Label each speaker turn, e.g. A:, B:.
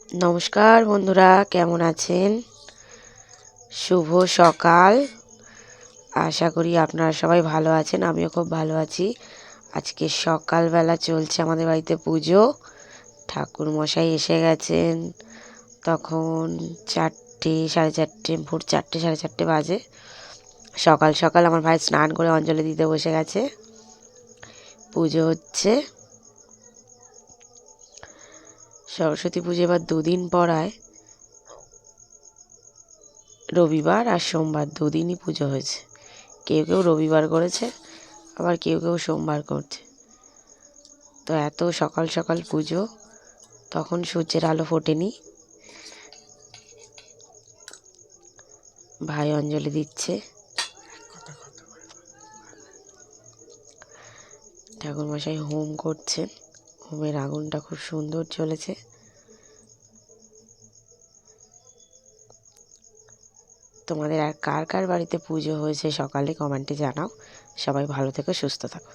A: নমস্কার বন্ধুরা, কেমন আছেন? শুভ সকাল। আশা করি আপনারা সবাই ভালো আছেন, আমিও খুব ভালো আছি। আজকে সকালবেলা চলছে আমাদের বাড়িতে পুজো। ঠাকুর মশাই এসে গেছেন তখন 4টে, 4:30, ভোর 4টে 4:30 বাজে। সকাল সকাল আমার ভাই স্নান করে অঞ্জলি দিতে বসে গেছে। পুজো হচ্ছে। সরস্বতী পুজো এবার দুদিন পড়ায়, রবিবার আর সোমবার দুদিনই পুজো হয়েছে। কেউ কেউ রবিবার করেছে, আবার কেউ কেউ সোমবার করছে। তো এত সকাল সকাল পুজো, তখন সূর্যের আলো ফোটেনি। ভাই অঞ্জলি দিচ্ছে, ঠাকুরমশাই হোম করছেন। হোমের আগুনটা খুব সুন্দর চলেছে। তোমাদের আর কার কার বাড়িতে পুজো হয়েছে সকালে কমেন্টে জানাও। সবাই ভালো থেকো, সুস্থ থাকো।